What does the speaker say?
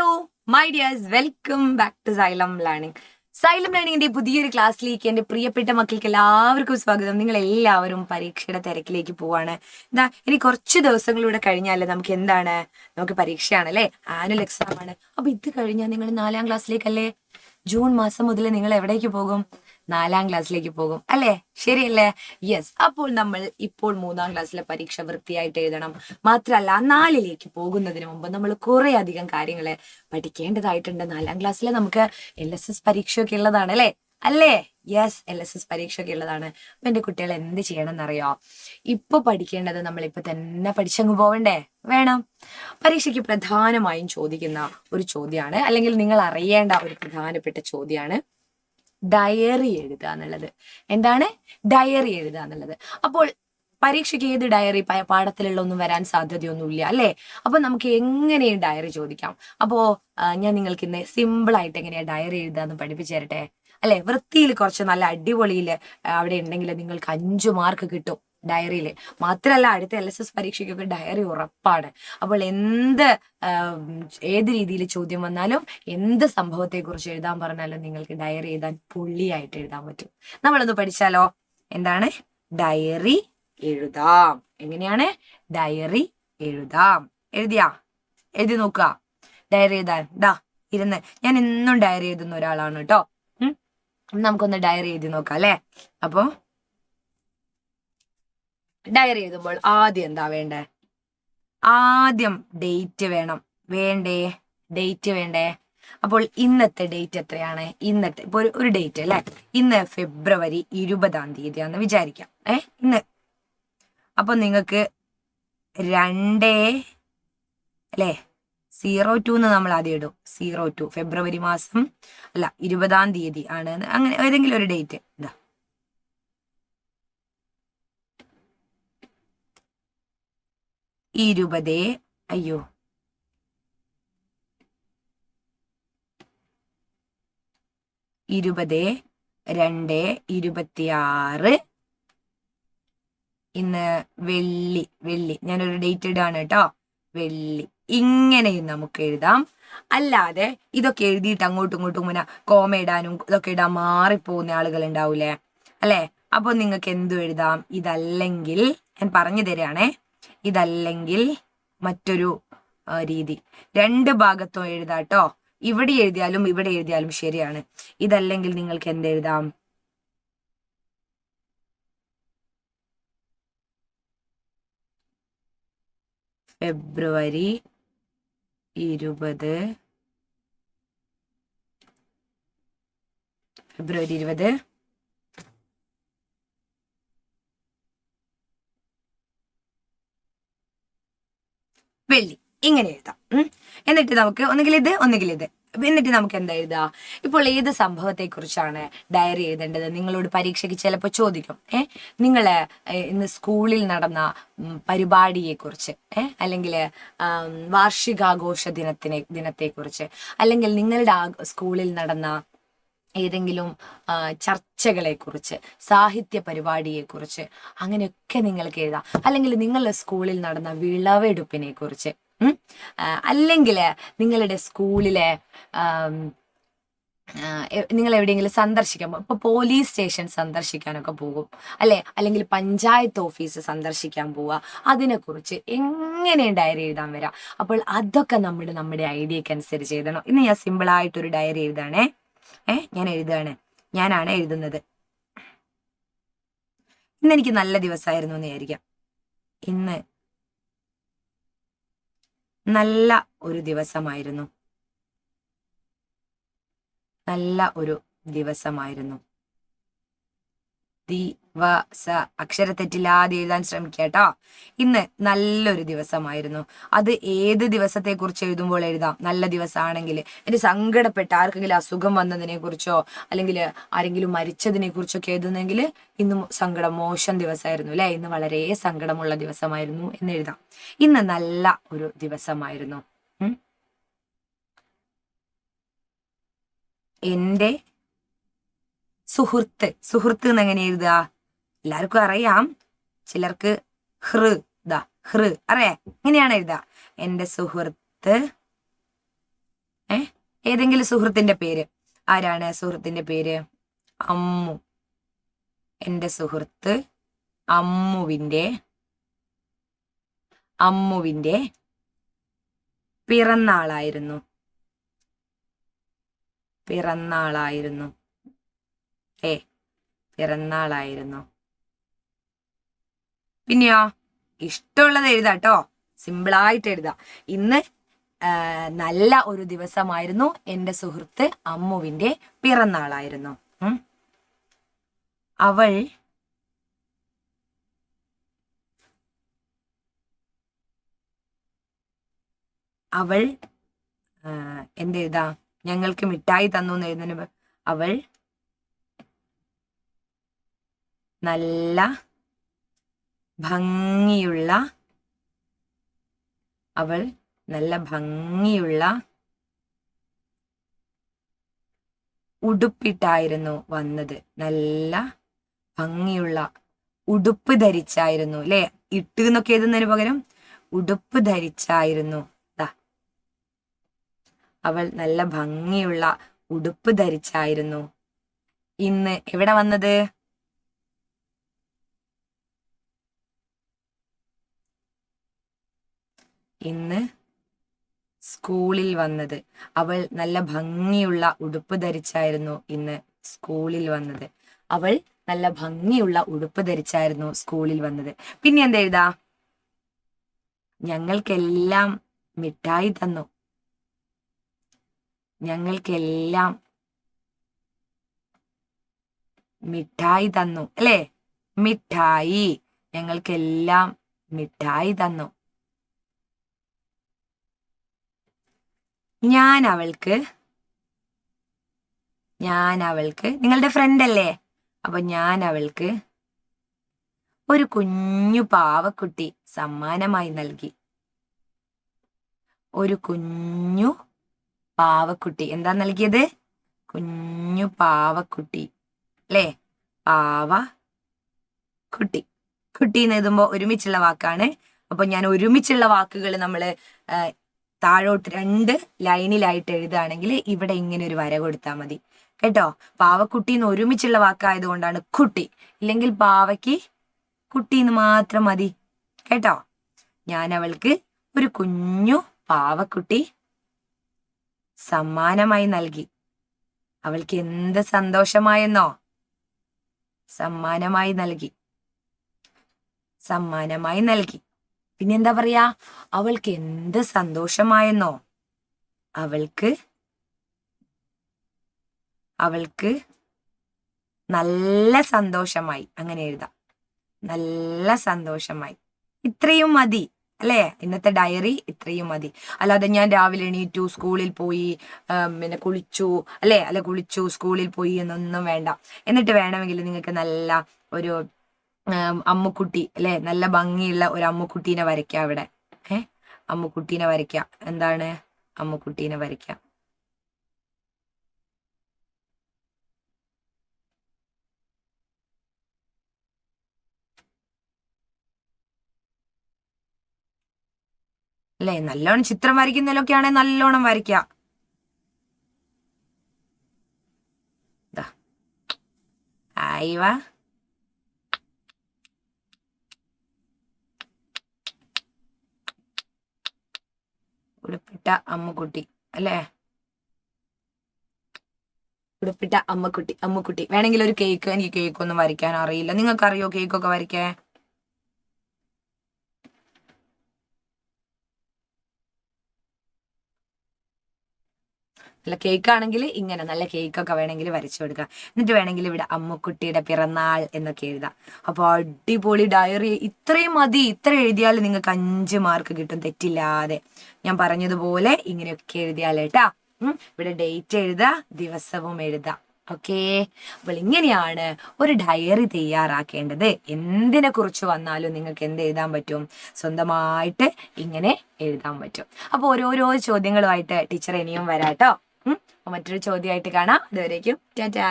Hello my dears, welcome back to Xylem learning. Xylem ലേണിംഗിന്റെ പുതിയൊരു ക്ലാസ്സിലേക്ക് എന്റെ പ്രിയപ്പെട്ട മക്കൾക്ക് എല്ലാവർക്കും സ്വാഗതം. നിങ്ങൾ എല്ലാവരും പരീക്ഷയുടെ തിരക്കിലേക്ക് പോവാണ്. ഇനി കുറച്ച് ദിവസങ്ങളിലൂടെ കഴിഞ്ഞാൽ നമുക്ക് പരീക്ഷയാണ് അല്ലേ, ആനുവൽ എക്സാം ആണ്. അപ്പൊ ഇത് കഴിഞ്ഞാൽ നിങ്ങൾ 4ാം ക്ലാസ്സിലേക്കല്ലേ. ജൂൺ മാസം മുതൽ നിങ്ങൾ എവിടേക്ക് പോകും? 4ാം ക്ലാസ്സിലേക്ക് പോകും അല്ലേ, ശരിയല്ലേ? യെസ്. അപ്പോൾ നമ്മൾ ഇപ്പോൾ 3ാം ക്ലാസ്സിലെ പരീക്ഷ വൃത്തിയായിട്ട് എഴുതണം. മാത്രല്ല 4ലേക്ക് പോകുന്നതിന് മുമ്പ് നമ്മൾ കുറെ അധികം കാര്യങ്ങള് പഠിക്കേണ്ടതായിട്ടുണ്ട്. 4ാം ക്ലാസ്സിൽ നമുക്ക് LSS പരീക്ഷയൊക്കെ ഉള്ളതാണ് അല്ലേ? യെസ്, LSS പരീക്ഷയൊക്കെ ഉള്ളതാണ്. അപ്പൊ എന്റെ കുട്ടികൾ എന്ത് ചെയ്യണം എന്നറിയോ? ഇപ്പൊ പഠിക്കേണ്ടത് നമ്മളിപ്പൊ തന്നെ പഠിച്ചങ്ങ് പോവണ്ടേ? വേണം. പരീക്ഷയ്ക്ക് പ്രധാനമായും ചോദിക്കുന്ന ഒരു ചോദ്യമാണ്, അല്ലെങ്കിൽ നിങ്ങൾ അറിയേണ്ട ഒരു പ്രധാനപ്പെട്ട ചോദ്യമാണ് ഡയറി എഴുതുക എന്നുള്ളത്. എന്താണ് ഡയറി എഴുതുക എന്നുള്ളത്? അപ്പോൾ പരീക്ഷയ്ക്ക് ഏത് ഡയറി പാഠത്തിലുള്ള ഒന്നും വരാൻ സാധ്യതയൊന്നുമില്ല അല്ലേ. അപ്പൊ നമുക്ക് എങ്ങനെയും ഡയറി ചോദിക്കാം. അപ്പോ ഞാൻ നിങ്ങൾക്ക് ഇന്ന് സിമ്പിൾ ആയിട്ട് എങ്ങനെയാ ഡയറി എഴുതാന്ന് പഠിപ്പിച്ചു തരട്ടെ അല്ലെ. വൃത്തിയിൽ കുറച്ച് നല്ല അടിപൊളിയിൽ അവിടെ ഉണ്ടെങ്കിൽ നിങ്ങൾക്ക് 5 മാർക്ക് കിട്ടും ഡയറിയിൽ. മാത്രല്ല അടുത്ത LSS പരീക്ഷയ്ക്കൊക്കെ ഡയറി ഉറപ്പാണ്. അപ്പോൾ ഏത് രീതിയിൽ ചോദ്യം വന്നാലും എന്ത് സംഭവത്തെ കുറിച്ച് എഴുതാൻ പറഞ്ഞാലും നിങ്ങൾക്ക് ഡയറി എഴുതാൻ പൊള്ളിയായിട്ട് എഴുതാൻ പറ്റും. നമ്മളൊന്ന് പഠിച്ചാലോ? എന്താണ് ഡയറി എഴുതാം? എങ്ങനെയാണ് ഡയറി എഴുതാം? എഴുതി നോക്കുക. ഡയറി എഴുതാൻ ഞാൻ എന്നും ഡയറി എഴുതുന്ന ഒരാളാണ് കേട്ടോ. നമുക്കൊന്ന് ഡയറി എഴുതി നോക്കാം അല്ലെ. അപ്പൊ ഡയറി എഴുതുമ്പോൾ ആദ്യം എന്താ വേണ്ടേ? ആദ്യം ഡേറ്റ് വേണ്ടേ? അപ്പോൾ ഇന്നത്തെ ഡേറ്റ് എത്രയാണ്? ഇന്നത്തെ ഇപ്പൊ ഒരു ഡേറ്റ് അല്ലെ. ഇന്ന് ഫെബ്രുവരി 20-ാം തീയതിയാന്ന് വിചാരിക്കാം. ഇന്ന് അപ്പൊ നിങ്ങൾക്ക് 2 അല്ലെ 02 എന്ന് നമ്മൾ ആദ്യം ഇടും. 02 ഫെബ്രുവരി മാസം 20-ാം തീയതി ആണ്. അങ്ങനെ ഏതെങ്കിലും ഒരു ഡേറ്റ് 20/2/26. ഇന്ന് വെള്ളി ഞാനൊരു ഡേറ്റ് ഇടാണ് കേട്ടോ. വെള്ളി. ഇങ്ങനെയും നമുക്ക് എഴുതാം. അല്ലാതെ ഇതൊക്കെ എഴുതിയിട്ട് അങ്ങോട്ടും ഇങ്ങോട്ടും ഇങ്ങനെ കോമ ഇടാനും ഇതൊക്കെ ഇടാൻ മാറിപ്പോകുന്ന ആളുകൾ ഉണ്ടാവൂലേ അല്ലെ. അപ്പൊ നിങ്ങൾക്ക് എന്തു എഴുതാം? ഇതല്ലെങ്കിൽ ഞാൻ പറഞ്ഞു തരാണേ. ഇതല്ലെങ്കിൽ മറ്റൊരു രീതി, 2 ഭാഗത്തും എഴുതാട്ടോ. ഇവിടെ എഴുതിയാലും ശരിയാണ്. ഇതല്ലെങ്കിൽ നിങ്ങൾക്ക് എന്തെഴുതാം? ഫെബ്രുവരി 20 വെള്ളി. ഇങ്ങനെ എഴുതാം. എന്നിട്ട് നമുക്ക് ഒന്നുകിൽ ഇത് എന്നിട്ട് നമുക്ക് എന്താ എഴുതാ? ഇപ്പോൾ ഏത് സംഭവത്തെ കുറിച്ചാണ് ഡയറി എഴുതേണ്ടത്? നിങ്ങളോട് പരീക്ഷയ്ക്ക് ചിലപ്പോൾ ചോദിക്കും. നിങ്ങള് ഇന്ന് സ്കൂളിൽ നടന്ന പരിപാടിയെ കുറിച്ച്, അല്ലെങ്കിൽ വാർഷികാഘോഷ ദിനത്തെ കുറിച്ച്, അല്ലെങ്കിൽ നിങ്ങളുടെ സ്കൂളിൽ നടന്ന ഏതെങ്കിലും ചർച്ചകളെ കുറിച്ച്, സാഹിത്യ പരിപാടിയെ കുറിച്ച്, അങ്ങനെയൊക്കെ നിങ്ങൾക്ക് എഴുതാം. അല്ലെങ്കിൽ നിങ്ങളുടെ സ്കൂളിൽ നടന്ന വിളവെടുപ്പിനെ കുറിച്ച്, അല്ലെങ്കിൽ നിങ്ങളുടെ സ്കൂളിലെ നിങ്ങൾ എവിടെയെങ്കിലും സന്ദർശിക്കാൻ, ഇപ്പൊ പോലീസ് സ്റ്റേഷൻ സന്ദർശിക്കാനൊക്കെ പോകും അല്ലെ, അല്ലെങ്കിൽ പഞ്ചായത്ത് ഓഫീസ് സന്ദർശിക്കാൻ പോവുക, അതിനെക്കുറിച്ച് എങ്ങനെയും ഡയറി എഴുതാൻ വരാം. അപ്പോൾ അതൊക്കെ നമ്മുടെ ഐഡിയക്ക് അനുസരിച്ച് എഴുതണം. ഇന്ന് ഞാൻ സിമ്പിളായിട്ടൊരു ഡയറി എഴുതാണേ. ഞാനാണ് എഴുതുന്നത്. ഇന്ന് എനിക്ക് നല്ല ദിവസമായിരുന്നു എന്ന് വിചാരിക്കാം. ഇന്ന് നല്ല ഒരു ദിവസമായിരുന്നു. അക്ഷരത്തെറ്റില്ലാതെ എഴുതാൻ ശ്രമിക്കുക കേട്ടോ. ഇന്ന് നല്ലൊരു ദിവസമായിരുന്നു. അത് ഏത് ദിവസത്തെ കുറിച്ച് എഴുതുമ്പോൾ എഴുതാം. നല്ല ദിവസമാണെങ്കിൽ എന്റെ സങ്കടപ്പെട്ട ആർക്കെങ്കിലും അസുഖം വന്നതിനെ കുറിച്ചോ, അല്ലെങ്കിൽ ആരെങ്കിലും മരിച്ചതിനെ കുറിച്ചൊക്കെ എഴുതുന്നെങ്കിൽ ഇന്ന് മോശം ദിവസമായിരുന്നു അല്ലെ, ഇന്ന് വളരെ സങ്കടമുള്ള ദിവസമായിരുന്നു എന്ന് എഴുതാം. ഇന്ന് നല്ല ഒരു ദിവസമായിരുന്നു. എന്റെ സുഹൃത്ത് എന്നെങ്ങനെ എഴുതുക? എല്ലാവർക്കും അറിയാം. ചിലർക്ക് അറിയാ. എങ്ങനെയാണ് എഴുതുക? എന്റെ സുഹൃത്ത് ഏതെങ്കിലും സുഹൃത്തിന്റെ പേര്. ആരാണ് സുഹൃത്തിന്റെ പേര്? അമ്മു. എന്റെ സുഹൃത്ത് അമ്മുവിന്റെ പിറന്നാളായിരുന്നു. പിറന്നാളായിരുന്നു. പിന്നെയോ ഇഷ്ടമുള്ളത് എഴുതാട്ടോ, സിമ്പിളായിട്ട് എഴുതാം. ഇന്ന് നല്ല ഒരു ദിവസമായിരുന്നു, എന്റെ സുഹൃത്ത് അമ്മുവിന്റെ പിറന്നാളായിരുന്നു. അവൾ എന്തെഴുതാ? ഞങ്ങൾക്ക് മിഠായി തന്നു എന്ന് എഴുതുന്നതിന് അവൾ നല്ല ഭംഗിയുള്ള ഉടുപ്പിട്ടായിരുന്നു വന്നത്. നല്ല ഭംഗിയുള്ള ഉടുപ്പ് ധരിച്ചായിരുന്നു. അല്ലെ, ഇട്ട് എന്നൊക്കെ എഴുതുന്നതിന് പകരം ഉടുപ്പ് ധരിച്ചായിരുന്നു. അവൾ നല്ല ഭംഗിയുള്ള ഉടുപ്പ് ധരിച്ചായിരുന്നു ഇന്ന് എവിടെ വന്നത്? ഇന്ന് സ്കൂളിൽ വന്നത്. അവൾ നല്ല ഭംഗിയുള്ള ഉടുപ്പ് ധരിച്ചായിരുന്നു ഇന്ന് സ്കൂളിൽ വന്നത്. അവൾ നല്ല ഭംഗിയുള്ള ഉടുപ്പ് ധരിച്ചായിരുന്നു സ്കൂളിൽ വന്നത്. പിന്നെ എന്താ എഴുതാ? ഞങ്ങൾക്കെല്ലാം മിഠായി തന്നു. ഞങ്ങൾക്കെല്ലാം മിഠായി തന്നു. അല്ലേ, മിഠായി. ഞങ്ങൾക്കെല്ലാം മിഠായി തന്നു. ഞാൻ അവൾക്ക് നിങ്ങളുടെ ഫ്രണ്ട് അല്ലേ, അപ്പൊ ഞാൻ അവൾക്ക് ഒരു കുഞ്ഞു പാവക്കുട്ടി സമ്മാനമായി നൽകി. ഒരു കുഞ്ഞു പാവക്കുട്ടി. എന്താ നൽകിയത്? കുഞ്ഞു പാവക്കുട്ടി. അല്ലേ, പാവക്കുട്ടി. കുട്ടി എന്ന് എഴുതുമ്പോ ഒരുമിച്ചുള്ള വാക്കാണ്. അപ്പൊ ഞാൻ ഒരുമിച്ചുള്ള വാക്കുകൾ നമ്മൾ താഴോട്ട് 2 ലൈനിലായിട്ട് എഴുതുകയാണെങ്കിൽ ഇവിടെ ഇങ്ങനെ ഒരു വര കൊടുത്താൽ മതി കേട്ടോ. പാവക്കുട്ടി എന്ന് ഒരുമിച്ചുള്ള വാക്കായത് കൊണ്ടാണ് കുട്ടി. ഇല്ലെങ്കിൽ പാവയ്ക്ക് കുട്ടി എന്ന് മാത്രം മതി കേട്ടോ. ഞാൻ അവൾക്ക് ഒരു കുഞ്ഞു പാവക്കുട്ടി സമ്മാനമായി നൽകി. അവൾക്ക് എന്ത് സന്തോഷമായെന്നോ? സമ്മാനമായി നൽകി. പിന്നെ എന്താ പറയാ? അവൾക്ക് എന്ത് സന്തോഷമായെന്നോ? അവൾക്ക് നല്ല സന്തോഷമായി. അങ്ങനെ എഴുതാം, നല്ല സന്തോഷമായി. ഇത്രയും മതി അല്ലേ, ഇന്നത്തെ ഡയറി ഇത്രയും മതി. അല്ലാതെ ഞാൻ രാവിലെ എണീറ്റു, സ്കൂളിൽ പോയി, പിന്നെ കുളിച്ചു സ്കൂളിൽ പോയി എന്നൊന്നും വേണ്ട. എന്നിട്ട് വേണമെങ്കിൽ നിങ്ങൾക്ക് നല്ല ഒരു അമ്മുക്കുട്ടി അല്ലെ, നല്ല ഭംഗിയുള്ള ഒരു അമ്മുക്കുട്ടീനെ വരയ്ക്കാം അവിടെ. അമ്മുക്കുട്ടീനെ വരയ്ക്കാം. എന്താണ്? അമ്മുക്കുട്ടീനെ വരയ്ക്കാം. അല്ലെ, നല്ലോണം ചിത്രം വരയ്ക്കുന്നതിലൊക്കെ ആണെങ്കിൽ നല്ലോണം വരയ്ക്കാം. ആയിവാ, ഉടുപ്പിട്ട അമ്മുക്കുട്ടി അല്ലേ, ഉടുപ്പിട്ട അമ്മുക്കുട്ടി. വേണമെങ്കിൽ ഒരു കേക്ക്. എനിക്ക് കേക്കൊന്നും വരയ്ക്കാൻ അറിയില്ല. നിങ്ങൾക്കറിയോ കേക്കൊക്കെ വരയ്ക്കാൻ? നല്ല കേക്കാണെങ്കിൽ ഇങ്ങനെ നല്ല കേക്കൊക്കെ വേണമെങ്കിൽ വരച്ചു കൊടുക്കുക. എന്നിട്ട് വേണമെങ്കിൽ ഇവിടെ അമ്മുക്കുട്ടിയുടെ പിറന്നാൾ എന്നൊക്കെ എഴുതാം. അപ്പോൾ അടിപൊളി ഡയറി. ഇത്രയും മതി. ഇത്ര എഴുതിയാൽ നിങ്ങൾക്ക് 5 മാർക്ക് കിട്ടും തെറ്റില്ലാതെ. ഞാൻ പറഞ്ഞതുപോലെ ഇങ്ങനെയൊക്കെ എഴുതിയാലേട്ടാ. ഇവിടെ ഡേറ്റ് എഴുതുക, ദിവസവും എഴുതാം. ഓക്കേ. അപ്പോൾ ഇങ്ങനെയാണ് ഒരു ഡയറി തയ്യാറാക്കേണ്ടത്. എന്തിനെ കുറിച്ച് വന്നാലും നിങ്ങൾക്ക് എന്ത് എഴുതാൻ പറ്റും? സ്വന്തമായിട്ട് ഇങ്ങനെ എഴുതാൻ പറ്റും. അപ്പോൾ ഓരോരോ ചോദ്യങ്ങളുമായിട്ട് ടീച്ചർ ഇനിയും വരാട്ടോ. മറ്റൊരു ചോദ്യമായിട്ട് കാണാം. അതുവരേക്കും ടാറ്റാ.